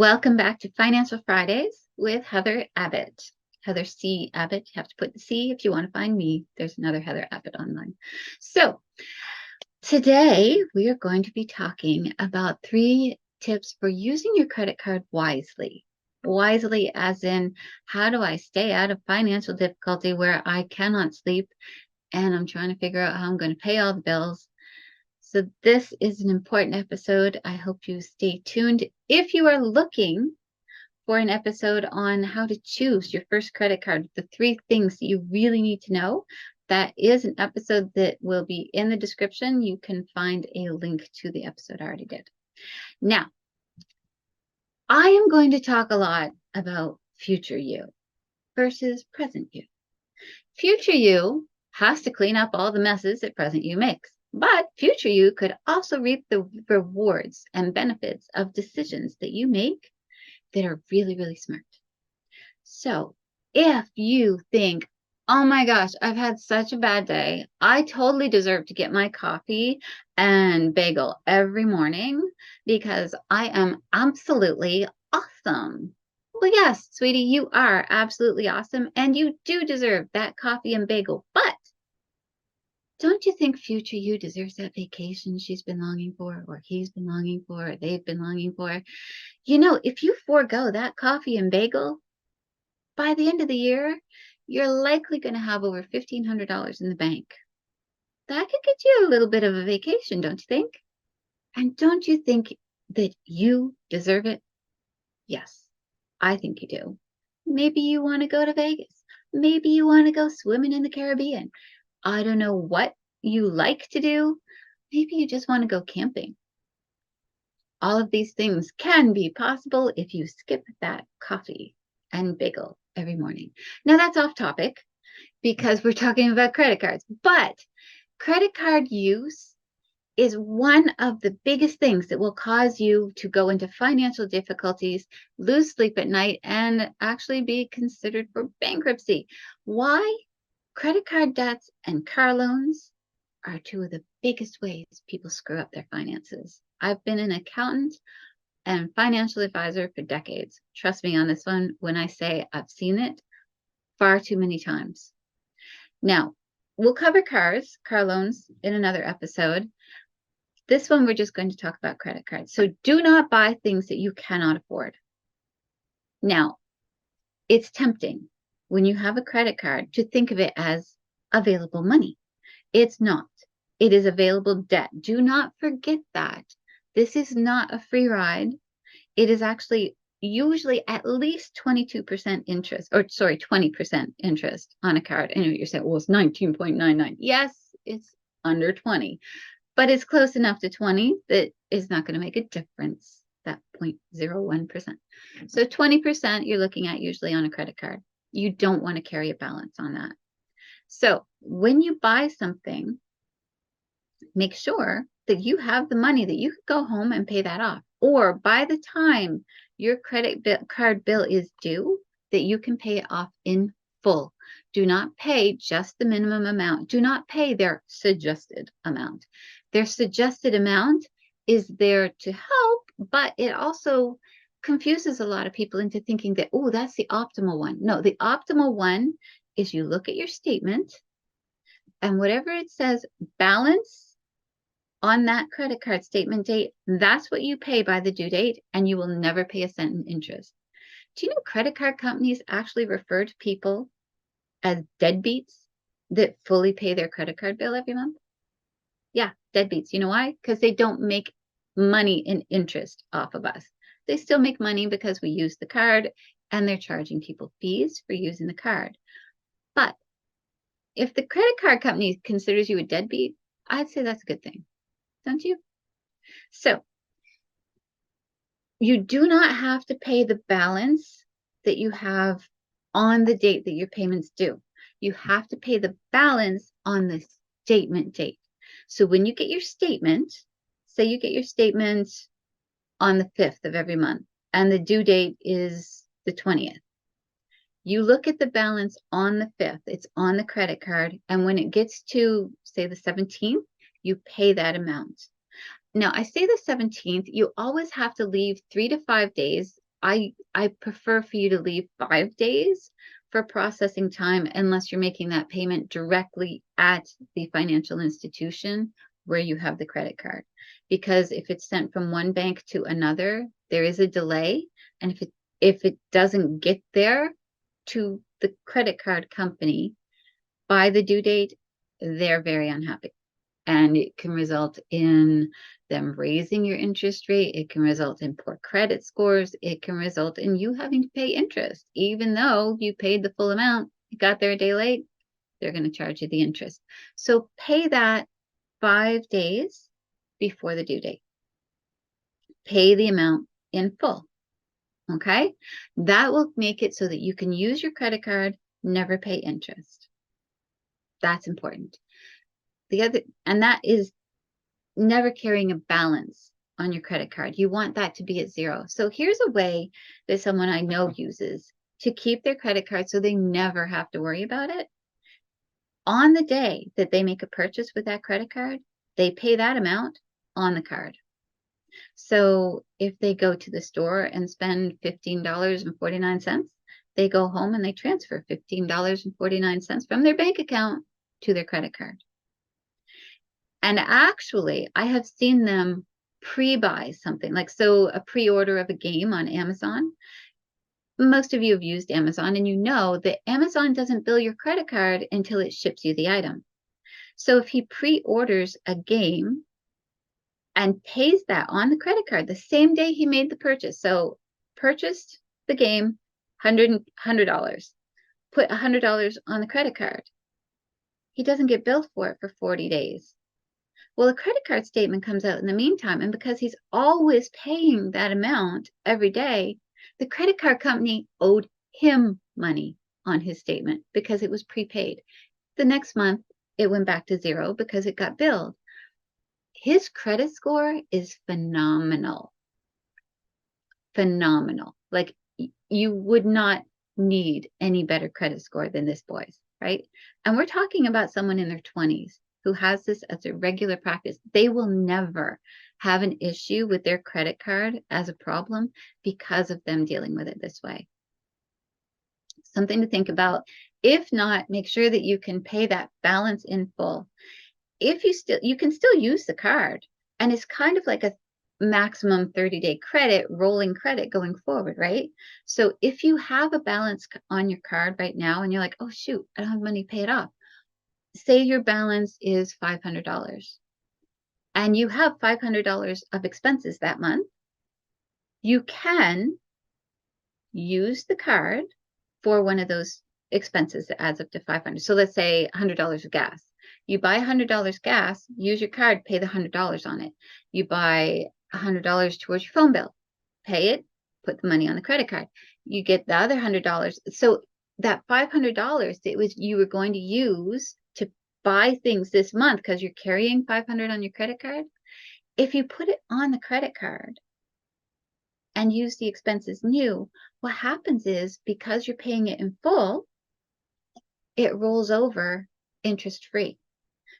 Welcome back to Financial Fridays with Heather Abbott. Heather C. Abbott. You have to put the C if you want to find me. There's another Heather Abbott online. So today we are going to be talking about 3 tips for using your credit card wisely. Wisely as in, how do I stay out of financial difficulty where I cannot sleep and I'm trying to figure out how I'm going to pay all the bills. So this is an important episode. I hope you stay tuned. If you are looking for an episode on how to choose your first credit card, the 3 things that you really need to know, that is an episode that will be in the description. You can find a link to the episode I already did. Now, I am going to talk a lot about future you versus present you. Future you has to clean up all the messes that present you makes. But future you could also reap the rewards and benefits of decisions that you make that are really, really smart. So if you think, oh my gosh, I've had such a bad day, I totally deserve to get my coffee and bagel every morning because I am absolutely awesome. Well, yes, sweetie, you are absolutely awesome and you do deserve that coffee and bagel. But don't you think future you deserves that vacation she's been longing for, or he's been longing for, or they've been longing for? You know, if you forego that coffee and bagel, by the end of the year, you're likely going to have over $1,500 in the bank. That could get you a little bit of a vacation, don't you think? And don't you think that you deserve it? Yes, I think you do. Maybe you want to go to Vegas. Maybe you want to go swimming in the Caribbean. I don't know what you like to do. Maybe you just want to go camping. All of these things can be possible if you skip that coffee and bagel every morning. Now that's off topic because we're talking about credit cards, but credit card use is one of the biggest things that will cause you to go into financial difficulties, lose sleep at night, and actually be considered for bankruptcy. Why? Credit card debts and car loans are 2 of the biggest ways people screw up their finances. I've been an accountant and financial advisor for decades. Trust me on this one when I say I've seen it far too many times. Now, we'll cover car loans in another episode. This one, we're just going to talk about credit cards. So do not buy things that you cannot afford. Now, it's tempting when you have a credit card to think of it as available money. It's not. It is available debt. Do not forget that. This is not a free ride. It is actually usually at least 22% interest, or sorry, 20% interest on a card. I know you're saying, well, it's 19.99. Yes, it's under 20, but it's close enough to 20 that is not going to make a difference, that 0.01%. So 20% you're looking at usually on a credit card. You don't want to carry a balance on that. So when you buy something, make sure that you have the money that you could go home and pay that off. Or by the time your credit card bill is due, that you can pay it off in full. Do not pay just the minimum amount. Do not pay their suggested amount. Their suggested amount is there to help, but it also confuses a lot of people into thinking that, oh, that's the optimal one. No, the optimal one is you look at your statement and whatever it says balance on that credit card statement date, that's what you pay by the due date, and you will never pay a cent in interest. Do you know credit card companies actually refer to people as deadbeats that fully pay their credit card bill every month? Yeah, deadbeats. You know why? Because they don't make money in interest off of us. They still make money because we use the card and they're charging people fees for using the card. But if the credit card company considers you a deadbeat, I'd say that's a good thing. Don't you? So you do not have to pay the balance that you have on the date that your payment's due. You have to pay the balance on the statement date. So when you get your statement, say you get your statement on the 5th of every month and the due date is the 20th. You look at the balance on the 5th, it's on the credit card, and when it gets to, say, the 17th, you pay that amount. Now, I say the 17th, you always have to leave 3 to 5 days I prefer for you to leave 5 days for processing time unless you're making that payment directly at the financial institution where you have the credit card. Because if it's sent from one bank to another, there is a delay. And if it doesn't get there to the credit card company by the due date, they're very unhappy. And it can result in them raising your interest rate. It can result in poor credit scores. It can result in you having to pay interest. Even though you paid the full amount, you got there a day late, they're going to charge you the interest. So pay that 5 days before the due date. Pay the amount in full. Okay? That will make it so that you can use your credit card, never pay interest. That's important. And that is never carrying a balance on your credit card. You want that to be at zero. So here's a way that someone I know uses to keep their credit card so they never have to worry about it. On the day that they make a purchase with that credit card, they pay that amount on the card. So if they go to the store and spend $15.49, they go home and they transfer $15.49 from their bank account to their credit card. And actually, I have seen them pre-buy something, like so a pre-order of a game on Amazon. Most of you have used Amazon, and you know that Amazon doesn't bill your credit card until it ships you the item. So if he pre-orders a game and pays that on the credit card the same day he made the purchase, so purchased the game, $100, put $100 on the credit card, he doesn't get billed for it for 40 days. Well, a credit card statement comes out in the meantime, and because he's always paying that amount every day, the credit card company owed him money on his statement because it was prepaid. The next month, it went back to zero because it got billed. His credit score is phenomenal. Phenomenal. Like, you would not need any better credit score than this boy's, right? And we're talking about someone in their 20s who has this as a regular practice. They will never have an issue with their credit card as a problem because of them dealing with it this way. Something to think about. If not, make sure that you can pay that balance in full. If you can still use the card, and it's kind of like a maximum 30-day credit, rolling credit going forward, right? So if you have a balance on your card right now and you're like, oh shoot, I don't have money to pay it off. Say your balance is $500 and you have $500 of expenses that month, you can use the card for one of those expenses that adds up to $500. So let's say $100 of gas. You buy $100 gas, use your card, pay the $100 on it. You buy $100 towards your phone bill, pay it, put the money on the credit card. You get the other $100. So that $500 that you were going to use to buy things this month because you're carrying $500 on your credit card, if you put it on the credit card and use the expenses new, what happens is because you're paying it in full, it rolls over interest free.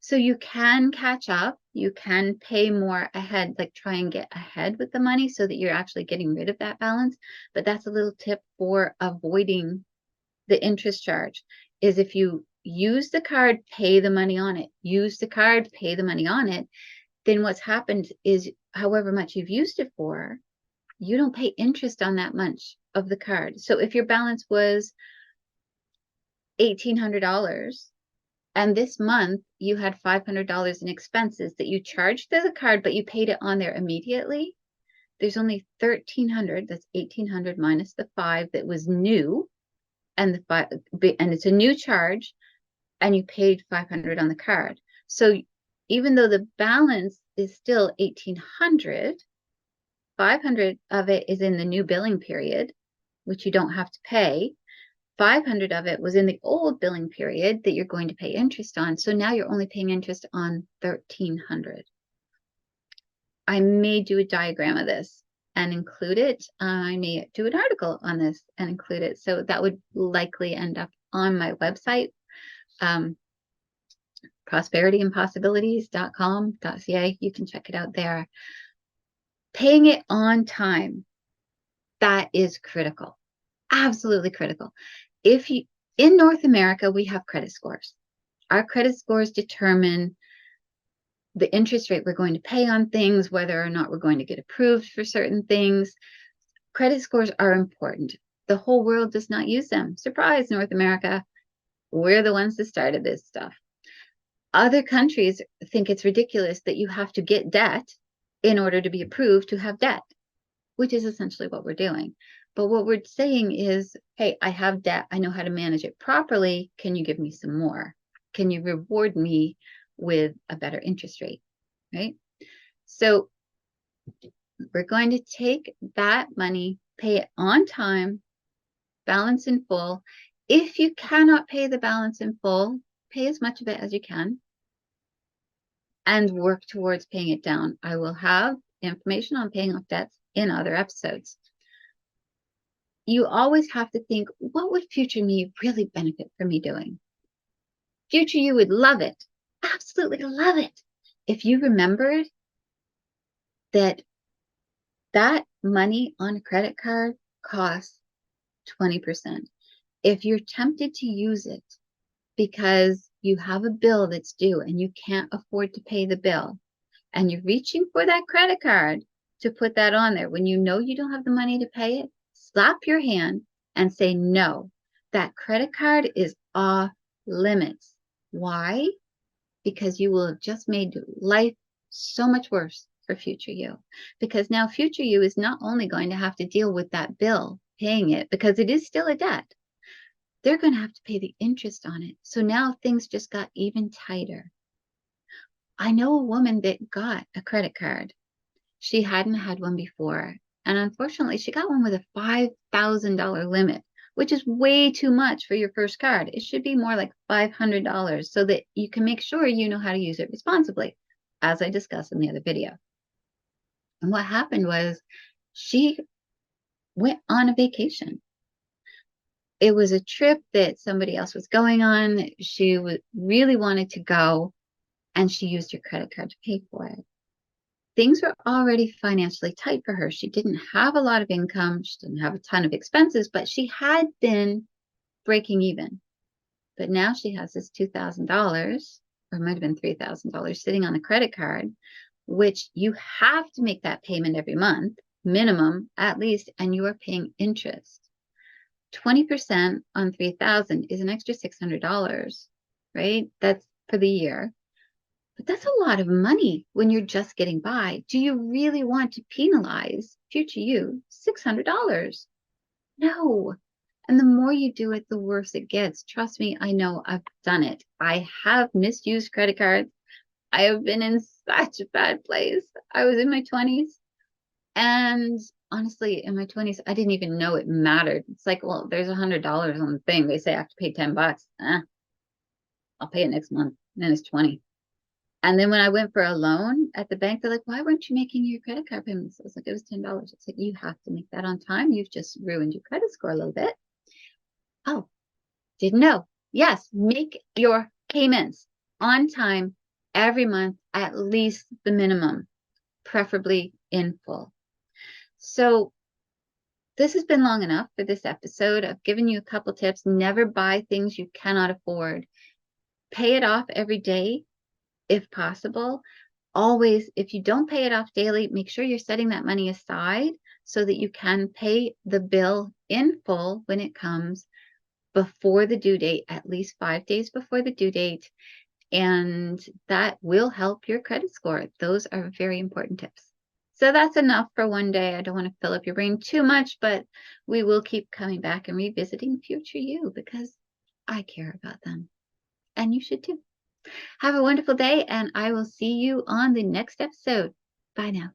So you can catch up, you can pay more ahead, like try and get ahead with the money so that you're actually getting rid of that balance. But that's a little tip for avoiding the interest charge, is if you use the card, pay the money on it, use the card, pay the money on it, then what's happened is however much you've used it for, you don't pay interest on that much of the card. So if your balance was $1,800 and this month you had $500 in expenses that you charged to the card, but you paid it on there immediately, there's only $1,300. That's $1,800 minus the $5 that was new, and it's a new charge, and you paid $500 on the card. So even though the balance is still $1,800, $500 of it is in the new billing period, which you don't have to pay. $500 of it was in the old billing period that you're going to pay interest on. So now you're only paying interest on $1,300. I may do a diagram of this and include it. I may do an article on this and include it. So that would likely end up on my website, prosperityandpossibilities.com.ca. You can check it out there. Paying it on time. That is critical. Absolutely critical. In North America, we have credit scores. Our credit scores determine the interest rate we're going to pay on things, whether or not we're going to get approved for certain things. Credit scores are important. The whole world does not use them. Surprise, North America. We're the ones that started this stuff. Other countries think it's ridiculous that you have to get debt in order to be approved to have debt, which is essentially what we're doing. But what we're saying is, hey, I have debt. I know how to manage it properly. Can you give me some more? Can you reward me with a better interest rate, right? So we're going to take that money, pay it on time, balance in full. If you cannot pay the balance in full, pay as much of it as you can and work towards paying it down. I will have information on paying off debts in other episodes. You always have to think, what would future me really benefit from me doing? Future you would love it, absolutely love it, if you remembered that that money on a credit card costs 20%. If you're tempted to use it because you have a bill that's due and you can't afford to pay the bill, and you're reaching for that credit card to put that on there, when you know you don't have the money to pay it, slap your hand and say, no, that credit card is off limits. Why? Because you will have just made life so much worse for future you. Because now future you is not only going to have to deal with that bill, paying it, because it is still a debt, they're going to have to pay the interest on it. So now things just got even tighter. I know a woman that got a credit card. She hadn't had one before. And unfortunately, she got one with a $5,000 limit, which is way too much for your first card. It should be more like $500 so that you can make sure you know how to use it responsibly, as I discussed in the other video. And what happened was she went on a vacation. It was a trip that somebody else was going on. She really wanted to go, and she used her credit card to pay for it. Things were already financially tight for her. She didn't have a lot of income. She didn't have a ton of expenses, but she had been breaking even. But now she has this $2,000, or it might have been $3,000 sitting on a credit card, which you have to make that payment every month, minimum at least, and you are paying interest. 20% on $3,000 is an extra $600, right? That's for the year. But that's a lot of money when you're just getting by. Do you really want to penalize future you $600? No. And the more you do it, the worse it gets. Trust me, I know, I've done it. I have misused credit cards. I have been in such a bad place. I was in my 20s. And honestly, in my 20s, I didn't even know it mattered. It's like, well, there's $100 on the thing. They say I have to pay $10. I'll pay it next month. And then it's 20. And then when I went for a loan at the bank, they're like, why weren't you making your credit card payments? I was like, it was $10. It's like, you have to make that on time. You've just ruined your credit score a little bit. Oh, didn't know. Yes, make your payments on time every month, at least the minimum, preferably in full. So this has been long enough for this episode. I've given you a couple tips. Never buy things you cannot afford. Pay it off every day if possible. Always, if you don't pay it off daily, make sure you're setting that money aside so that you can pay the bill in full when it comes before the due date, at least 5 days before the due date. And that will help your credit score. Those are very important tips. So that's enough for one day. I don't want to fill up your brain too much, but we will keep coming back and revisiting future you because I care about them. And you should too. Have a wonderful day, and I will see you on the next episode. Bye now.